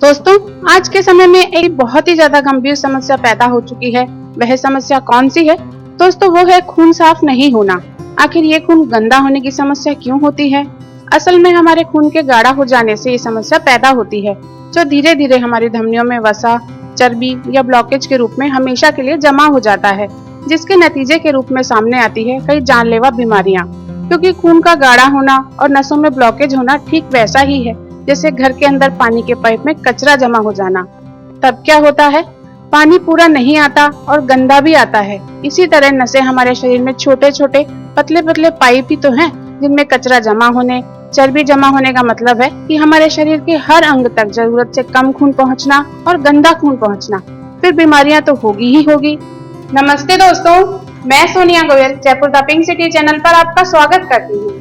दोस्तों, आज के समय में एक बहुत ही ज्यादा गंभीर समस्या पैदा हो चुकी है। वह समस्या कौन सी है? दोस्तों, वो है खून साफ नहीं होना। आखिर ये खून गंदा होने की समस्या क्यों होती है? असल में हमारे खून के गाढ़ा हो जाने से ये समस्या पैदा होती है, जो धीरे धीरे हमारी धमनियों में वसा, चर्बी या ब्लॉकेज के रूप में हमेशा के लिए जमा हो जाता है, जिसके नतीजे के रूप में सामने आती है कई जानलेवा बीमारियां। क्योंकि खून का गाढ़ा होना और नसों में ब्लॉकेज होना ठीक वैसा ही है जैसे घर के अंदर पानी के पाइप में कचरा जमा हो जाना। तब क्या होता है? पानी पूरा नहीं आता और गंदा भी आता है। इसी तरह नसें हमारे शरीर में छोटे छोटे पतले पतले पाइप ही तो हैं, जिनमें कचरा जमा होने, चर्बी जमा होने का मतलब है कि हमारे शरीर के हर अंग तक जरूरत से कम खून पहुंचना और गंदा खून पहुंचना। फिर बीमारियां तो होगी ही होगी। नमस्ते दोस्तों, मैं Sonia Goyal Jaipur the pink city channel पर आपका स्वागत करती हूँ।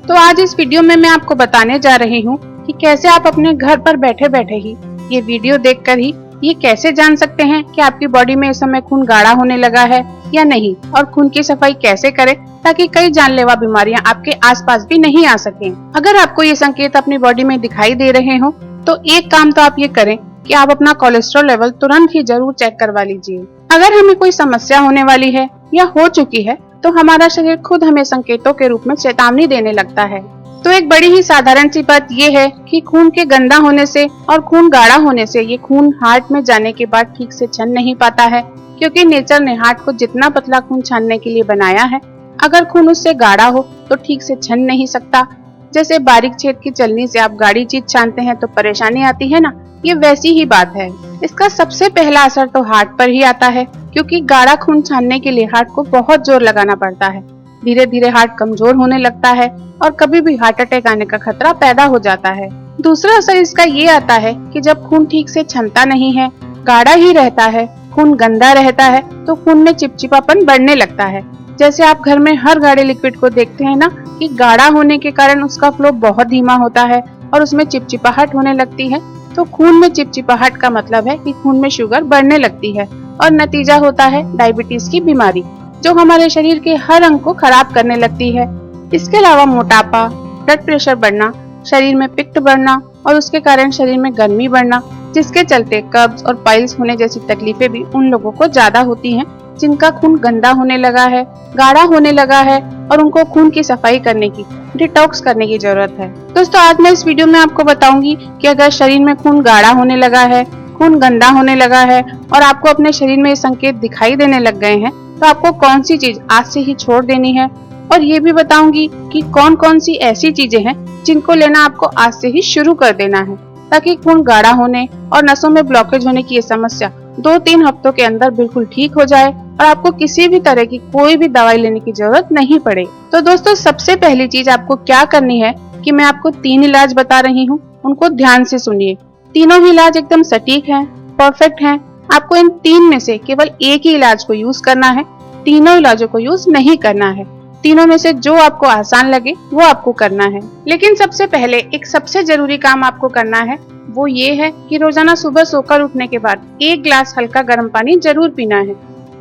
तो आज इस वीडियो में मैं आपको बताने जा रही हूँ कि कैसे आप अपने घर पर बैठे बैठे ही ये वीडियो देखकर ही ये कैसे जान सकते हैं कि आपकी बॉडी में इस समय खून गाढ़ा होने लगा है या नहीं, और खून की सफाई कैसे करें ताकि कई जानलेवा बीमारियां आपके आसपास भी नहीं आ सकें। अगर आपको ये संकेत अपनी बॉडी में दिखाई दे रहे हो तो एक काम तो आप ये करें कि आप अपना कोलेस्ट्रॉल लेवल तुरंत ही जरूर चेक करवा लीजिए। अगर हमें कोई समस्या होने वाली है या हो चुकी है तो हमारा शरीर खुद हमें संकेतों के रूप में चेतावनी देने लगता है। तो एक बड़ी ही साधारण सी बात ये है कि खून के गंदा होने से और खून गाढ़ा होने से ये खून हार्ट में जाने के बाद ठीक से छन नहीं पाता है, क्योंकि नेचर ने हार्ट को जितना पतला खून छानने के लिए बनाया है, अगर खून उससे गाढ़ा हो तो ठीक से छन नहीं सकता। जैसे बारीक छेद की चलनी से आप गाढ़ी चीज छानते हैं तो परेशानी आती है ना, ये वैसी ही बात है। इसका सबसे पहला असर तो हार्ट पर ही आता है, क्योंकि गाढ़ा खून छानने के लिए हार्ट को बहुत जोर लगाना पड़ता है। धीरे धीरे हार्ट कमजोर होने लगता है और कभी भी हार्ट अटैक आने का खतरा पैदा हो जाता है। दूसरा असर इसका ये आता है कि जब खून ठीक से छनता नहीं है, गाढ़ा ही रहता है, खून गंदा रहता है, तो खून में चिपचिपापन बढ़ने लगता है। जैसे आप घर में हर गाढ़े लिक्विड को देखते हैं ना कि गाढ़ा होने के कारण उसका फ्लो बहुत धीमा होता है और उसमें चिपचिपाहट होने लगती है। तो खून में चिपचिपाहट का मतलब है कि खून में शुगर बढ़ने लगती है और नतीजा होता है डायबिटीज की बीमारी, जो हमारे शरीर के हर अंग को खराब करने लगती है। इसके अलावा मोटापा, ब्लड प्रेशर बढ़ना, शरीर में पित्त बढ़ना और उसके कारण शरीर में गर्मी बढ़ना, जिसके चलते कब्ज और पाइल्स होने जैसी तकलीफें भी उन लोगों को ज्यादा होती हैं जिनका खून गंदा होने लगा है, गाढ़ा होने लगा है और उनको खून की सफाई करने की, डिटॉक्स करने की जरूरत है। दोस्तों, आज मैं इस वीडियो में आपको बताऊंगी कि अगर शरीर में खून गाढ़ा होने लगा है, खून गंदा होने लगा है और आपको अपने शरीर में ये संकेत दिखाई देने लग गए हैं, तो आपको कौन सी चीज आज से ही छोड़ देनी है। और ये भी बताऊंगी कि कौन कौन सी ऐसी चीजें हैं जिनको लेना आपको आज से ही शुरू कर देना है, ताकि खून गाढ़ा होने और नसों में ब्लॉकेज होने की ये समस्या 2-3 हफ्तों के अंदर बिल्कुल ठीक हो जाए और आपको किसी भी तरह की कोई भी दवाई लेने की जरूरत नहीं पड़े। तो दोस्तों, सबसे पहली चीज आपको क्या करनी है कि मैं आपको 3 इलाज बता रही हूँ, उनको ध्यान से सुनिए। तीनों ही इलाज एकदम सटीक हैं, परफेक्ट हैं। आपको इन 3 में से केवल एक ही इलाज को यूज करना है, तीनों इलाजों को यूज नहीं करना है। तीनों में से जो आपको आसान लगे वो आपको करना है। लेकिन सबसे पहले एक सबसे जरूरी काम आपको करना है, वो ये है कि रोजाना सुबह सोकर उठने के बाद 1 गिलास हल्का गर्म पानी जरूर पीना है।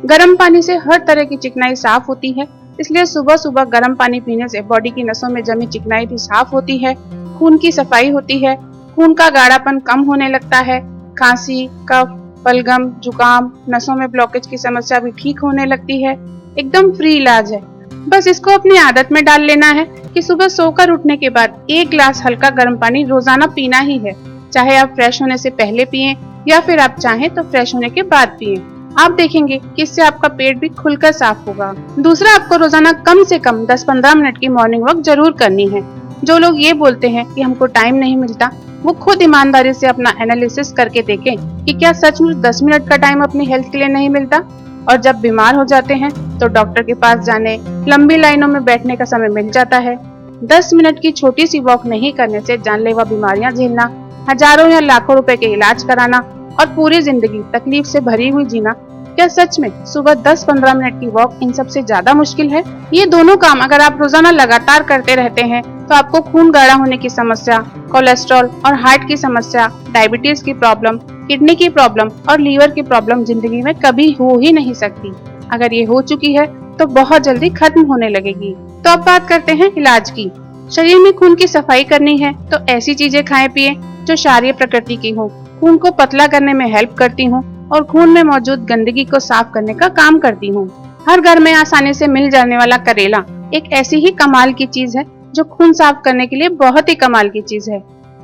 गर्म पानी से हर तरह की चिकनाई साफ होती है, इसलिए सुबह सुबह गर्म पानी पीने से बॉडी की नसों में जमी चिकनाई भी साफ होती है, खून की सफाई होती है, खून का गाढ़ापन कम होने लगता है, खांसी, कफ, बलगम, जुकाम, नसों में ब्लॉकेज की समस्या भी ठीक होने लगती है। एकदम फ्री इलाज है। बस इसको अपनी आदत में डाल लेना है कि सुबह सोकर उठने के बाद 1 गिलास हल्का गर्म पानी रोजाना पीना ही है। चाहे आप फ्रेश होने से पहले पिएं या फिर आप चाहें तो फ्रेश होने के बाद पिएं। आप देखेंगे कि इससे आपका पेट भी खुलकर साफ होगा। दूसरा, आपको रोजाना कम से कम 10-15 मिनट की मॉर्निंग वॉक जरूर करनी है। जो लोग ये बोलते हैं कि हमको टाइम नहीं मिलता, वो खुद ईमानदारी से अपना एनालिसिस करके देखें कि क्या सचमुच 10 मिनट का टाइम अपनी हेल्थ के लिए नहीं मिलता। और जब बीमार हो जाते हैं तो डॉक्टर के पास जाने, लंबी लाइनों में बैठने का समय मिल जाता है। 10 मिनट की छोटी सी वॉक नहीं करने से जानलेवा बीमारियां झेलना, हजारों या लाखों रुपए के इलाज कराना और पूरी जिंदगी तकलीफ से भरी हुई जीना, क्या सच में सुबह 10-15 मिनट की वॉक इन सबसे ज्यादा मुश्किल है? ये दोनों काम अगर आप रोजाना लगातार करते रहते हैं तो आपको खून गाढ़ा होने की समस्या, कोलेस्ट्रॉल और हार्ट की समस्या, डायबिटीज की प्रॉब्लम, किडनी की प्रॉब्लम और लीवर की प्रॉब्लम जिंदगी में कभी हो ही नहीं सकती। अगर ये हो चुकी है तो बहुत जल्दी खत्म होने लगेगी। तो अब बात करते हैं इलाज की। शरीर में खून की सफाई करनी है तो ऐसी चीजें खाएं पिएं जो क्षारीय प्रकृति की हो। खून को पतला करने में हेल्प करती हूँ और खून में मौजूद गंदगी को साफ करने का काम करती हूँ। हर घर में आसानी से मिल जाने वाला करेला एक ऐसी ही कमाल की चीज है जो खून साफ करने के लिए बहुत ही कमाल की चीज है।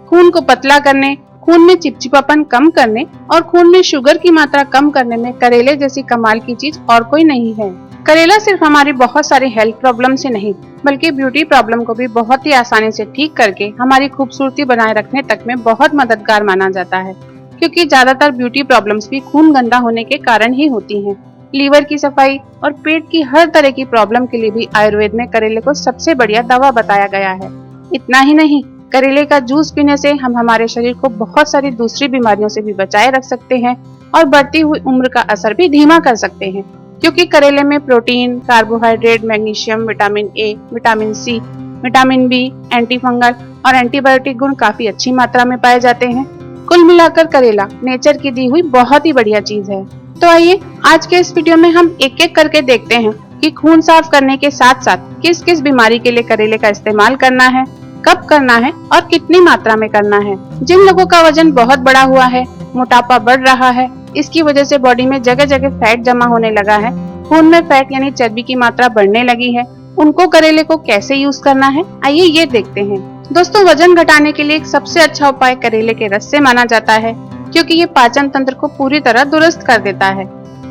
खून को पतला करने, खून में चिपचिपापन कम करने और खून में शुगर की मात्रा कम करने में करेले जैसी कमाल की चीज और कोई नहीं है। करेला सिर्फ हमारी बहुत सारी हेल्थ प्रॉब्लम से नहीं बल्कि ब्यूटी प्रॉब्लम को भी बहुत ही आसानी से ठीक करके हमारी खूबसूरती बनाए रखने तक में बहुत मददगार माना जाता है, क्योंकि ज्यादातर ब्यूटी प्रॉब्लम्स भी खून गंदा होने के कारण ही होती हैं। लीवर की सफाई और पेट की हर तरह की प्रॉब्लम के लिए भी आयुर्वेद में करेले को सबसे बढ़िया दवा बताया गया है। इतना ही नहीं, करेले का जूस पीने से हम हमारे शरीर को बहुत सारी दूसरी बीमारियों से भी बचाए रख सकते हैं और बढ़ती हुई उम्र का असर भी धीमा कर सकते हैं, क्योंकि करेले में protein, carbohydrate, magnesium, vitamin A, vitamin C, vitamin B, anti fungal और एंटीबायोटिक गुण काफी अच्छी मात्रा में पाए जाते हैं। कुल मिलाकर करेला नेचर की दी हुई बहुत ही बढ़िया चीज है। तो आइए आज के इस वीडियो में हम एक एक करके देखते हैं कि खून साफ करने के साथ साथ किस किस बीमारी के लिए करेले का इस्तेमाल करना है, कब करना है और कितनी मात्रा में करना है। जिन लोगों का वजन बहुत बड़ा हुआ है, मोटापा बढ़ रहा है, इसकी वजह से बॉडी में जगह जगह फैट जमा होने लगा है, खून में फैट यानी चर्बी की मात्रा बढ़ने लगी है, उनको करेले को कैसे यूज करना है, आइए ये देखते हैं। दोस्तों, वजन घटाने के लिए एक सबसे अच्छा उपाय करेले के रस से माना जाता है, क्योंकि ये पाचन तंत्र को पूरी तरह दुरुस्त कर देता है।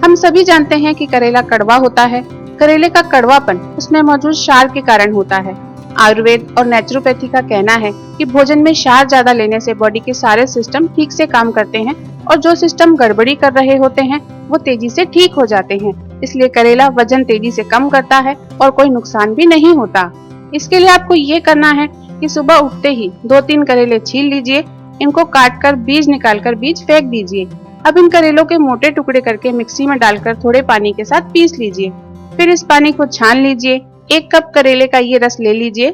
हम सभी जानते हैं कि करेला कड़वा होता है। करेले का कड़वापन उसमें मौजूद क्षार के कारण होता है। आयुर्वेद और नेचुरोपैथी का कहना है कि भोजन में क्षार ज्यादा लेने से बॉडी के सारे सिस्टम ठीक से काम करते हैं और जो सिस्टम गड़बड़ी कर रहे होते हैं वो तेजी से ठीक हो जाते हैं। इसलिए करेला वजन तेजी से कम करता है और कोई नुकसान भी नहीं होता। इसके लिए आपको ये करना है कि सुबह उठते ही 2-3 करेले छील लीजिए, इनको काटकर बीज निकालकर बीज फेंक दीजिए। अब इन करेलों के मोटे टुकड़े करके मिक्सी में डालकर थोड़े पानी के साथ पीस लीजिए। फिर इस पानी को छान लीजिए। 1 कप करेले का ये रस ले लीजिए।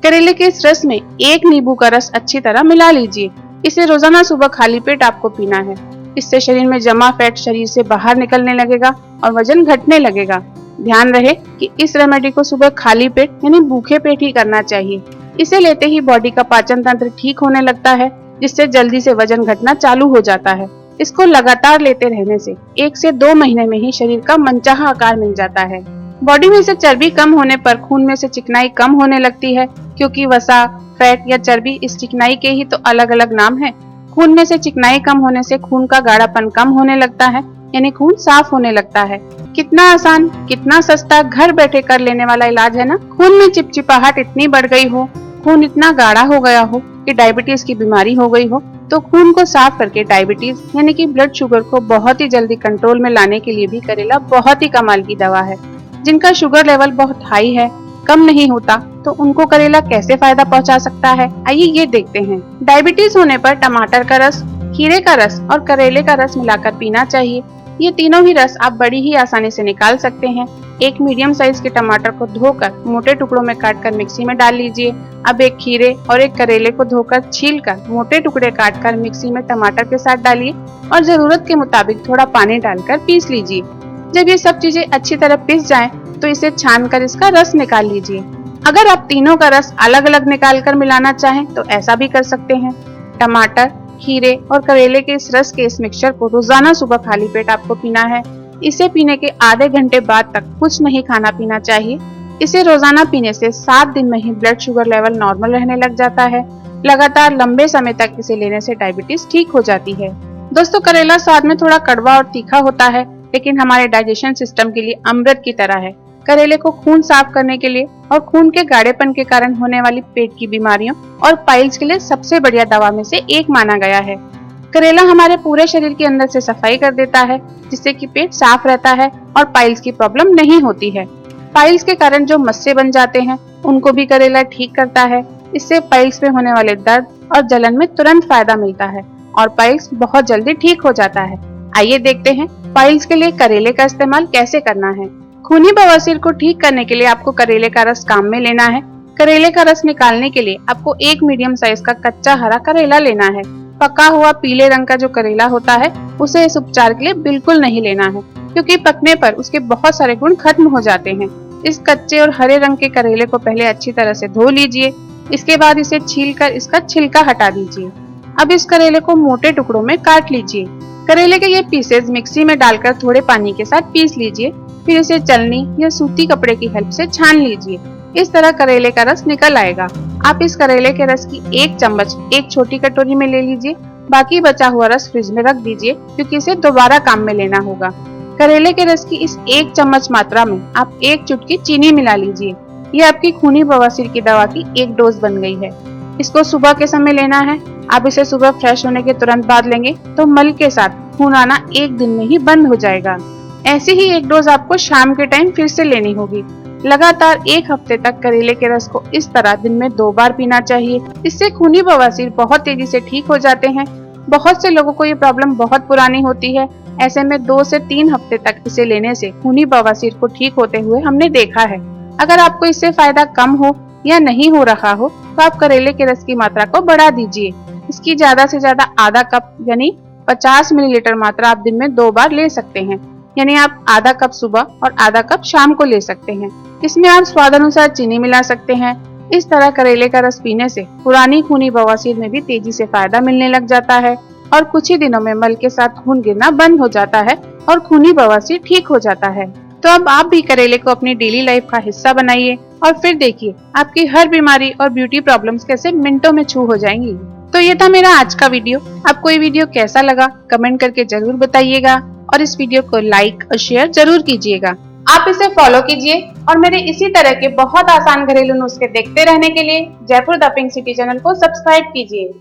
करेले के इस रस में 1 नींबू का रस अच्छी तरह मिला लीजिए। इसे रोजाना सुबह खाली पेट आपको पीना है। इससे शरीर में जमा फैट शरीर से बाहर निकलने लगेगा और वजन घटने लगेगा। ध्यान रहे कि इस रेमेडी को सुबह खाली पेट यानी भूखे पेट ही करना चाहिए। इसे लेते ही बॉडी का पाचन तंत्र ठीक होने लगता है, जिससे जल्दी से वजन घटना चालू हो जाता है। इसको लगातार लेते रहने से 1 से 2 महीने में ही शरीर का मनचाहा आकार मिल जाता है। बॉडी में से चर्बी कम होने पर खून में से चिकनाई कम होने लगती है, क्योंकि वसा, फैट या चर्बी इस चिकनाई के ही तो अलग अलग नाम है। खून में से चिकनाई कम होने से खून का गाढ़ापन कम होने लगता है, यानी खून साफ होने लगता है। कितना आसान, कितना सस्ता, घर बैठे कर लेने वाला इलाज है ना। खून में चिपचिपाहट इतनी बढ़ गई हो, खून इतना गाढ़ा हो गया हो कि डायबिटीज की बीमारी हो गई हो, तो खून को साफ करके डायबिटीज यानी कि ब्लड शुगर को बहुत ही जल्दी कंट्रोल में लाने के लिए भी करेला बहुत ही कमाल की दवा है। जिनका शुगर लेवल बहुत हाई है, कम नहीं होता, तो उनको करेला कैसे फायदा पहुंचा सकता है, आइए ये देखते हैं। डायबिटीज होने पर टमाटर का रस, खीरे का रस और करेले का रस मिलाकर पीना चाहिए। ये तीनों ही रस आप बड़ी ही आसानी से निकाल सकते हैं। 1 मीडियम साइज के टमाटर को धोकर मोटे टुकड़ों में काटकर मिक्सी में डाल लीजिए। अब 1 खीरे और 1 करेले को धोकर छीलकर मोटे टुकड़े काटकर मिक्सी में टमाटर के साथ डालिए और जरूरत के मुताबिक थोड़ा पानी डालकर पीस लीजिए। जब ये सब चीजें अच्छी तरह पिस जाएं, तो इसे छानकर इसका रस निकाल लीजिए। अगर आप तीनों का रस अलग अलग निकाल कर मिलाना चाहें तो ऐसा भी कर सकते हैं। टमाटर, खीरे और करेले के इस रस के इस मिक्सचर को रोजाना सुबह खाली पेट आपको पीना है। इसे पीने के आधे घंटे बाद तक कुछ नहीं खाना पीना चाहिए। इसे रोजाना पीने से 7 दिन में ही ब्लड शुगर लेवल नॉर्मल रहने लग जाता है। लगातार लंबे समय तक इसे लेने से डायबिटीज ठीक हो जाती है। दोस्तों, करेला स्वाद में थोड़ा कड़वा और तीखा होता है, लेकिन हमारे डाइजेशन सिस्टम के लिए अमृत की तरह है। करेले को खून साफ करने के लिए और खून के गाढ़ेपन के कारण होने वाली पेट की बीमारियों और पाइल्स के लिए सबसे बढ़िया दवा में से एक माना गया है। करेला हमारे पूरे शरीर के अंदर से सफाई कर देता है, जिससे कि पेट साफ रहता है और पाइल्स की प्रॉब्लम नहीं होती है। पाइल्स के कारण जो मस्से बन जाते हैं, उनको भी करेला ठीक करता है। इससे पाइल्स में होने वाले दर्द और जलन में तुरंत फायदा मिलता है और पाइल्स बहुत जल्दी ठीक हो जाता है। आइए देखते हैं पाइल्स के लिए करेले का इस्तेमाल कैसे करना है। खूनी बवासीर को ठीक करने के लिए आपको करेले का रस काम में लेना है। करेले का रस निकालने के लिए आपको 1 मीडियम साइज का कच्चा हरा करेला लेना है। पका हुआ पीले रंग का जो करेला होता है, उसे इस उपचार के लिए बिल्कुल नहीं लेना है, क्योंकि पकने पर उसके बहुत सारे गुण खत्म हो जाते हैं। इस कच्चे और हरे रंग के करेले को पहले अच्छी तरह से धो लीजिए। इसके बाद इसे छीलकर इसका छिलका हटा दीजिए। अब इस करेले को मोटे टुकड़ों में काट लीजिए। करेले के ये पीसेज मिक्सी में डालकर थोड़े पानी के साथ पीस लीजिए। फिर इसे चलनी या सूती कपड़े की हेल्प से छान लीजिए। इस तरह करेले का रस निकल आएगा। आप इस करेले के रस की 1 चम्मच एक छोटी कटोरी में ले लीजिए। बाकी बचा हुआ रस फ्रिज में रख दीजिए, क्योंकि इसे दोबारा काम में लेना होगा। करेले के रस की इस 1 चम्मच मात्रा में आप 1 चुटकी चीनी मिला लीजिए। ये आपकी खूनी बवासीर की दवा की 1 डोज बन गई है। इसको सुबह के समय लेना है। आप इसे सुबह फ्रेश होने के तुरंत बाद लेंगे तो मल के साथ खून आना 1 दिन में ही बंद हो जाएगा। ऐसी ही 1 डोज आपको शाम के टाइम फिर से लेनी होगी। लगातार 1 हफ्ते तक करेले के रस को इस तरह दिन में 2 बार पीना चाहिए। इससे खूनी बवासीर बहुत तेजी से ठीक हो जाते हैं। बहुत से लोगों को ये प्रॉब्लम बहुत पुरानी होती है। ऐसे में 2 से 3 हफ्ते तक इसे लेने से खूनी बवासीर को ठीक होते हुए हमने देखा है। अगर आपको इससे फायदा कम हो या नहीं हो रहा हो तो आप करेले के रस की मात्रा को बढ़ा दीजिए। इसकी ज्यादा से ज्यादा आधा कप यानी 50 मिलीलीटर मात्रा आप दिन में 2 बार ले सकते हैं। यानी आप आधा कप सुबह और आधा कप शाम को ले सकते हैं। इसमें आप स्वाद अनुसार चीनी मिला सकते हैं। इस तरह करेले का रस पीने से पुरानी खूनी बवासीर में भी तेजी से फायदा मिलने लग जाता है और कुछ ही दिनों में मल के साथ खून गिरना बंद हो जाता है और खूनी बवासीर ठीक हो जाता है। तो अब आप भी करेले को अपनी डेली लाइफ का हिस्सा बनाइए और फिर देखिए आपकी हर बीमारी और ब्यूटी प्रॉब्लम्स कैसे मिनटों में छू हो जाएंगी। तो ये था मेरा आज का वीडियो। आपको ये वीडियो कैसा लगा कमेंट करके जरूर बताइएगा और इस वीडियो को लाइक और शेयर जरूर कीजिएगा। आप इसे फॉलो कीजिए और मेरे इसी तरह के बहुत आसान घरेलू नुस्खे देखते रहने के लिए Jaipur the pink city channel को सब्सक्राइब कीजिए।